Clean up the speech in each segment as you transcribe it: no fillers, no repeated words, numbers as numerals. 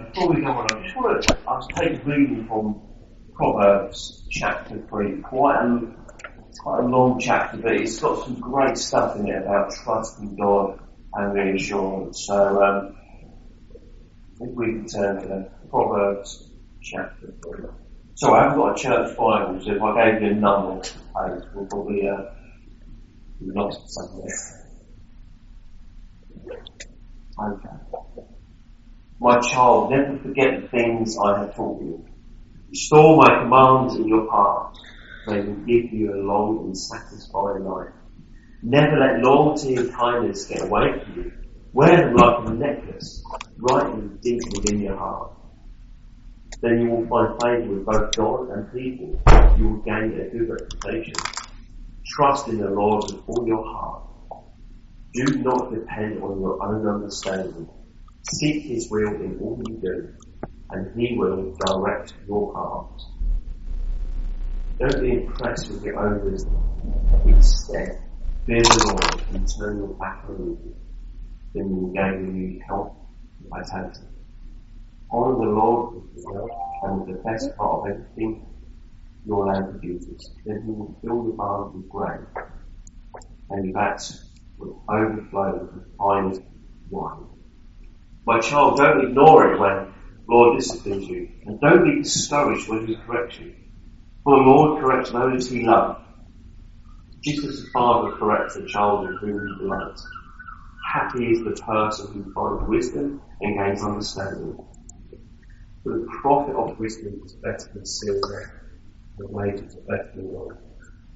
before we go on, I just want to take a reading from Proverbs chapter 3. Quite a long chapter, but it's got some great stuff in it about trusting God and reassurance. So, if we can turn to Proverbs chapter 3. So I haven't got a church Bible, so if I gave you a number to page, we'll probably be lost somewhere. Okay. My child, never forget the things I have taught you. Store my commands in your heart. They will give you a long and satisfying life. Never let loyalty and kindness get away from you. Wear them like a necklace, right and deep within your heart. Then you will find favour with both God and people. You will gain a good reputation. Trust in the Lord with all your heart. Do not depend on your own understanding. Seek His will in all you do, and He will direct your paths. Don't be impressed with your own wisdom. Instead, fear the Lord and turn your back on evil. Then you will gain renewed health and vitality. Honour the Lord with your wealth and with the best part of everything your land produces. Then He will fill your barns with grain, and your vats will overflow with finest wine. My child, don't ignore it when the Lord disciplines you, and don't be discouraged when He corrects you. For the Lord corrects those He loves, just as the father corrects the child in whom He delights. Happy is the person who finds wisdom and gains understanding. For the profit of wisdom is better than silver, and the wages are better than gold.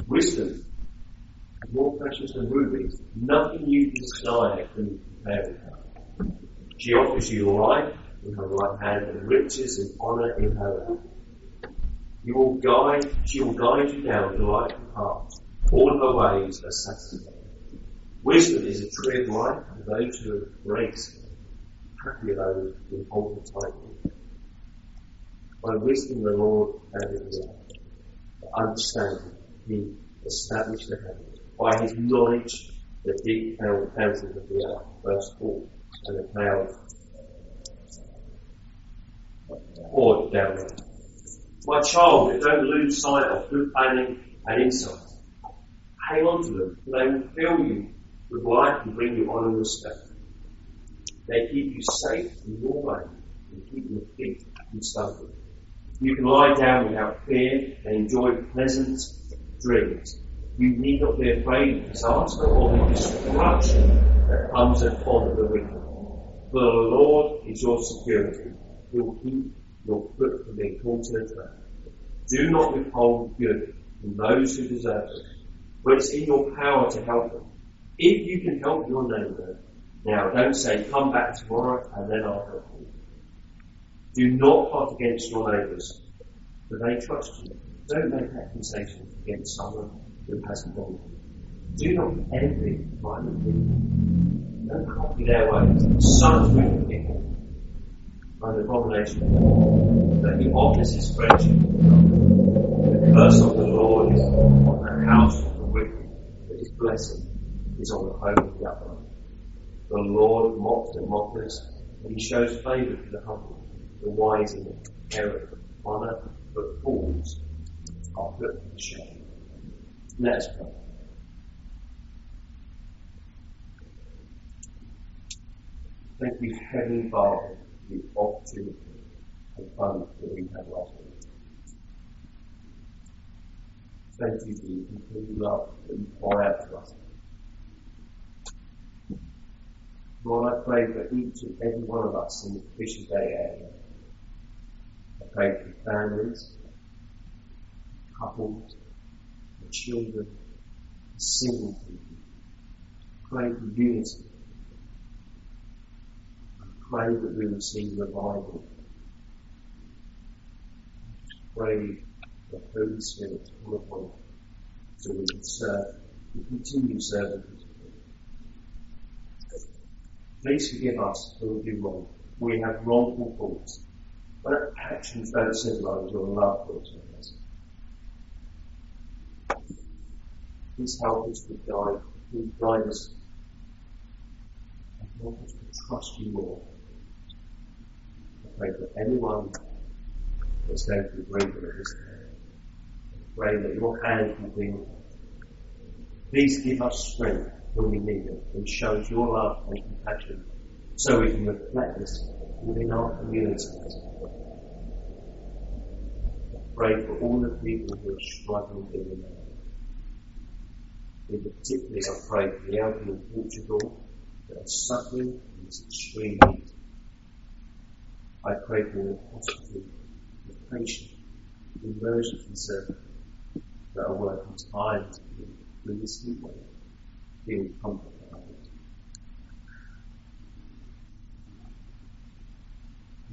Wisdom is more precious than rubies. Nothing you desire can compare with her. She offers you life in her right hand and riches and honour in her left. She will guide you down the right path. All her ways are satisfied. Wisdom is a tree of life, and those who embrace it. Happy are those who hold it tightly. By wisdom the Lord founded the earth. By understanding He established the heavens. By His knowledge the deep fountains of the earth burst forth, and the clouds poured down. My child, don't lose sight of good planning and insight. Hang on to them, for they will fill you with life and bring you honour and respect. They keep you safe in your way and keep your feet from stumbling. You can lie down without fear and enjoy pleasant dreams. You need not be afraid of disaster or the destruction that comes upon the wicked. For the Lord is your security. He will keep your foot from being caught in a trap. Do not withhold good from those who deserve it, but it's in your power to help them. If you can help your neighbour, now don't say, come back tomorrow and then I'll help you. Do not plot against your neighbours, for they trust you. Don't make accusations against someone who hasn't wronged you. Do not envy violent people. Don't copy their ways. Such wicked people are an abomination, that He offers His friendship. The curse of the Lord is on the house of the wicked, but His blessing is on the home of the upright. The Lord mocks at mockers, and He shows favour to the humble. The wise inherit honour, but fools are put to shame. Let us pray. Thank you, Heavenly Father, for the opportunity and fun that we have last week. Thank you for the complete love that you pour out to us. Lord, I pray for each and every one of us in the Fisher Bay area. I pray for families, couples, for children, for single people. I pray for unity. I pray that we will see revival. I pray for the Holy Spirit to come upon us so we can serve and continue serving His people. Please forgive us when we do wrong. We have wrongful thoughts, but our actions don't symbolize your love towards us. Please help us to guide us, and help us to trust you more. pray for anyone that's going through grief at this time. Pray that your hand will be. Please give us strength when we need it, and show us your love and compassion so we can reflect this within our communities. Pray for all the people who are struggling in the now. In particular, I pray for the elderly in Portugal that are suffering in this extreme heat. I pray for the hospital, the patient, the emergency service that are working tirelessly through this heat wave, being comforted by it.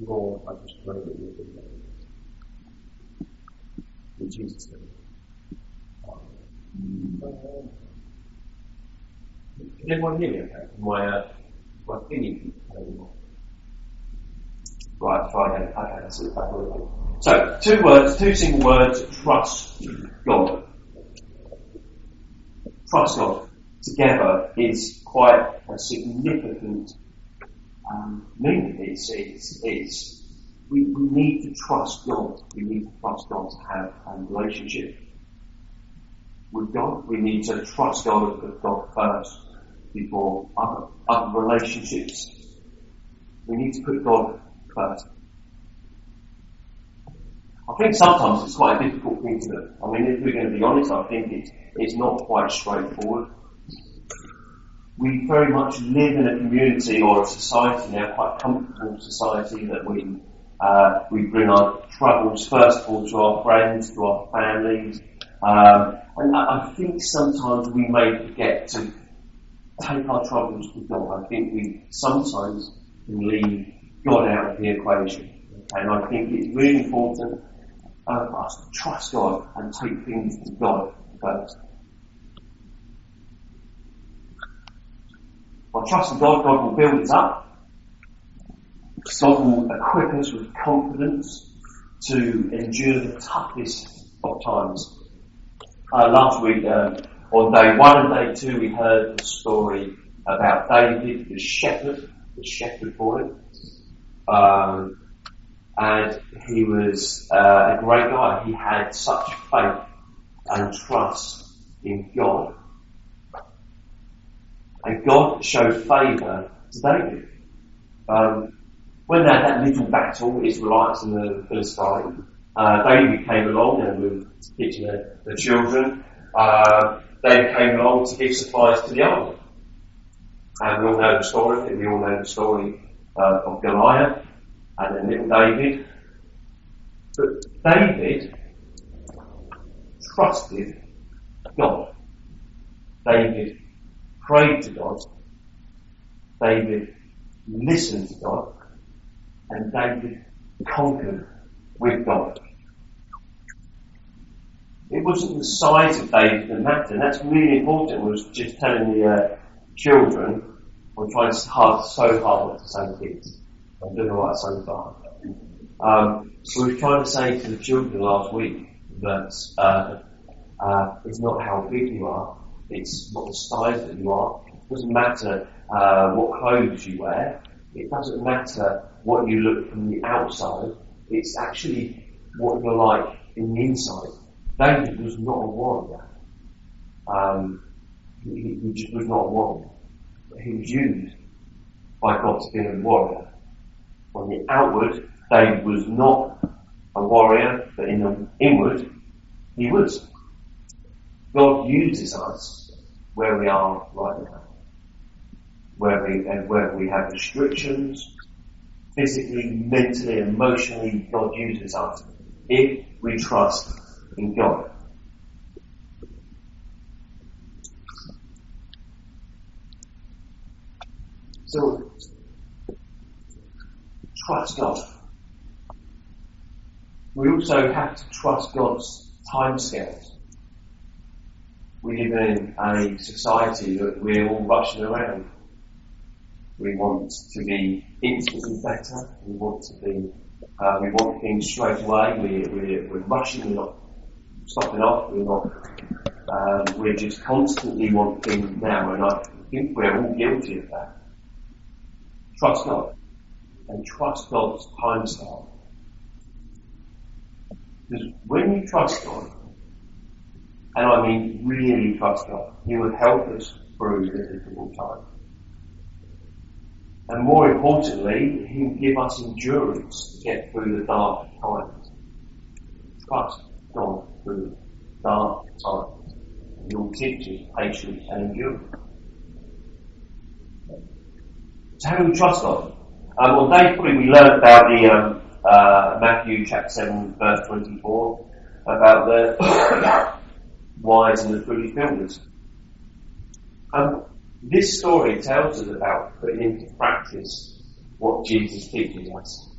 Lord, I just pray that you'll be there. In Jesus' name. Amen. Can everyone hear me okay? My thingy anymore. Right, try again. Okay, that's it. So, two single words, trust God. Trust God together is quite a significant meaning. We need to trust God. We need to trust God to have a relationship with God. We need to trust God and put God first before other relationships. We need to put God first. I think sometimes it's quite a difficult thing to do. I mean, if we're going to be honest, I think it's not quite straightforward. We very much live in a community or a society now, quite a comfortable society, that we bring our troubles first of all to our friends, to our families. And I think sometimes we may forget to take our troubles to God. I think we sometimes can leave God out of the equation. Okay? And I think it's really important for us to trust God and take things to God first. By trusting God, God will build us up. God will equip us with confidence to endure the toughest of times. Last week, on day 1 and day 2, we heard the story about David, the shepherd boy. And he was a great guy. He had such faith and trust in God. And God showed favour to David. When they had that little battle, Israelites and the Philistines, David came along and was teaching the children. David came along to give supplies to the army. And we all know the story. We all know the story of Goliath and then little David. But David trusted God. David prayed to God. David listened to God. And David conquered with God. It wasn't the size of David that mattered, and that's really important. I was just telling the children, I'm trying so hard not to say kids. I'm doing alright so far. So we were trying to say to the children last week that it's not how big you are, it's not the size that you are. It doesn't matter what clothes you wear. It doesn't matter what you look from the outside. It's actually what you're like in the inside. David was not a warrior. He just was not a warrior. He was used by God to be a warrior. On the outward, David was not a warrior, but in the inward, he was. God uses us where we are right now. Where we have restrictions, physically, mentally, emotionally, God uses us if we trust in God. So, trust God. We also have to trust God's timescales. We live in a society that we're all rushing around. We want to be instantly better. We want things straight away. We're rushing. We're not stopping off. We're just constantly want things now. And I think we're all guilty of that. Trust God. and trust God's timescale. Because when you trust God, and I mean really trust God, He will help us through the difficult times. And more importantly, He will give us endurance to get through the dark times. Trust God through the dark times. And He will teach us patience and endurance. So how do we trust God? On day 3 we learned about the Matthew chapter 7 verse 24 about the wise and the foolish builders. This story tells us about putting into practice what Jesus teaches us.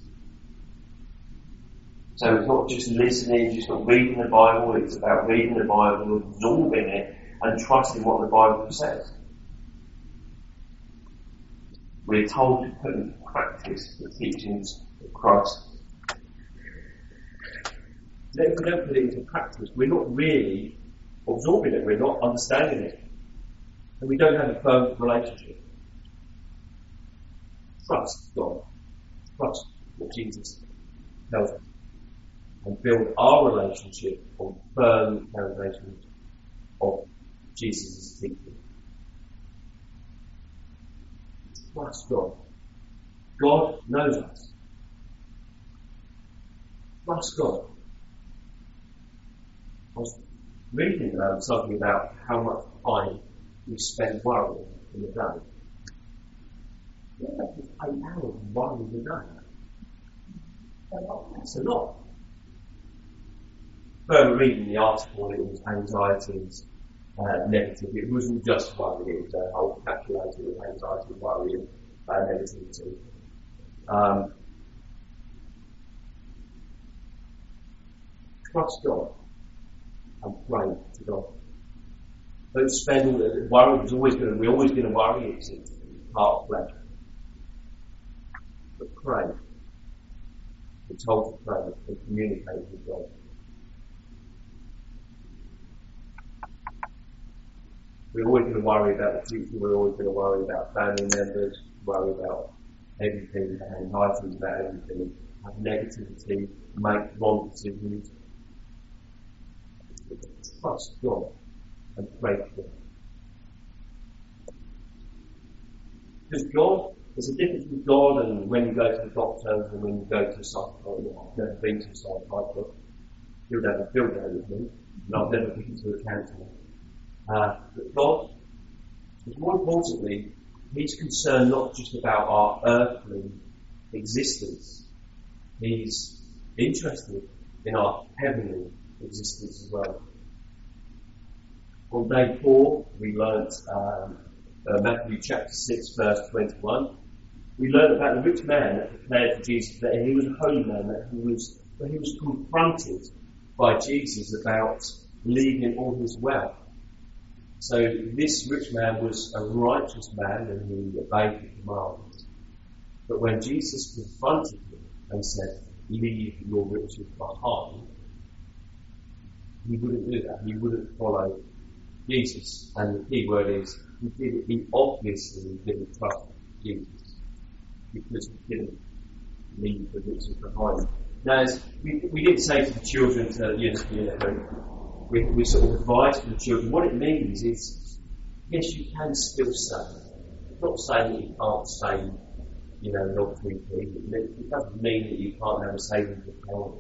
So it's not just listening, just not reading the Bible, it's about reading the Bible, absorbing it, and trusting what the Bible says. We're told to put into practice the teachings of Christ. If we don't put it into practice, we're not really absorbing it, we're not understanding it. And we don't have a firm relationship. Trust God. Trust what Jesus tells us. And build our relationship on firm foundations of Jesus' teaching. Trust God. God knows us. Trust God. I was reading something about how much time we spend worrying in a day. That's 8 hours worrying a day. That's a lot. Further reading the article, it was anxieties, negative. It wasn't just worry, it was a whole calculated of anxiety, worry, and negativity. Trust God and pray to God. Don't spend all the worry. We're always going to worry. It's part of flesh. But pray. We're told to pray and communicate with God. We're always going to worry about the future. We're always going to worry about family members. Worry about everything. Have anxieties about everything. Have negativity. Make wrong decisions. Trust God and pray for Him. Because God, there's a difference between God and when you go to the doctor and when you go to a psychiatrist. I've never been to a psychiatrist. You'll never feel there with me. And I've never been to a counsellor. But God, more importantly, He's concerned not just about our earthly existence. He's interested in our heavenly existence as well. On day 4, we learnt Matthew chapter 6, verse 21. We learnt about the rich man that declared to Jesus that he was a holy man, that he was confronted by Jesus about leaving all his wealth. So this rich man was a righteous man and he obeyed the commands. But when Jesus confronted him and said, "Leave your riches behind," he wouldn't do that. He wouldn't follow Jesus. And the key word is, he obviously didn't trust Jesus because he didn't leave the riches behind. Now, we didn't say to the children we sort of advise for the children. What it means is, yes, you can still save. It's not saying that you can't save, not 3p. It doesn't mean that you can't have a savings account.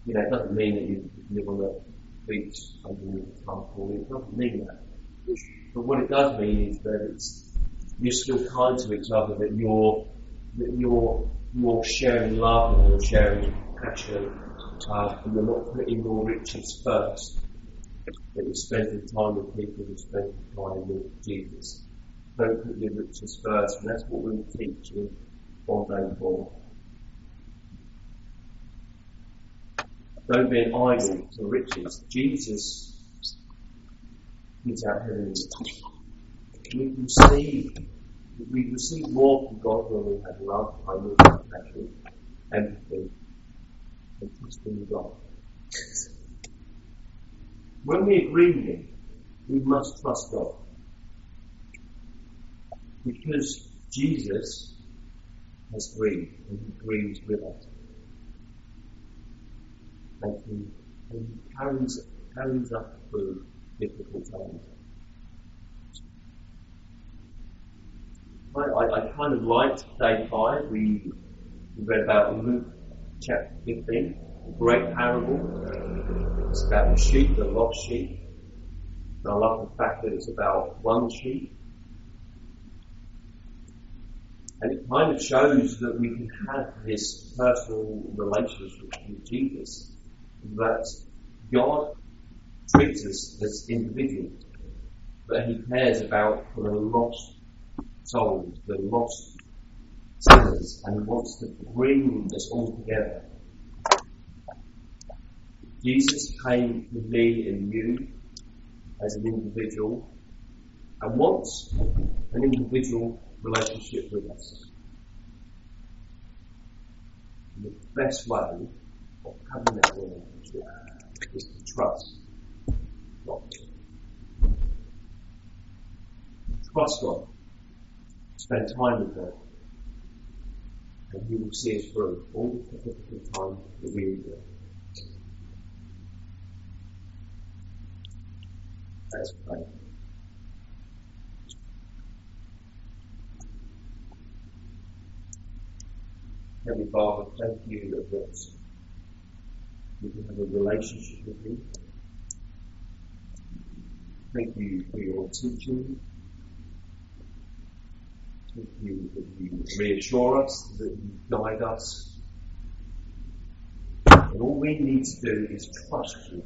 It doesn't mean that you live on a beach underneath a temple. It doesn't mean that. But what it does mean is that you're still kind to each other, that you're sharing love and you're sharing passion, and you're not putting your riches first. That you're spending time with people, you're spending time with Jesus. Don't put your riches first, and that's what we'll teach you on day 4. Don't be an idol to riches. Jesus gives out heavenly riches. We receive more from God when we have love, kindness, compassion, empathy, and trust in God. When we agree with Him, we must trust God. Because Jesus has grieved, and he grieves with us. And he carries us through difficult times. I kind of liked day 5. We read about Luke chapter 15, a great parable. It's about the sheep, the lost sheep. And I love the fact that it's about one sheep. And it kind of shows that we can have this personal relationship with Jesus, that God treats us as individuals, that he cares about the lost souls, the lost sinners, and he wants to bring us all together. Jesus came to me and you as an individual and wants an individual relationship with us. And the best way of having that relationship is to trust God. Trust God. Spend time with God. And he will see us through all the difficult times that we endure. Let's pray. Heavenly Father, thank you that we can have a relationship with you. Thank you for your teaching. Thank you that you reassure us, that you guide us. And all we need to do is trust you.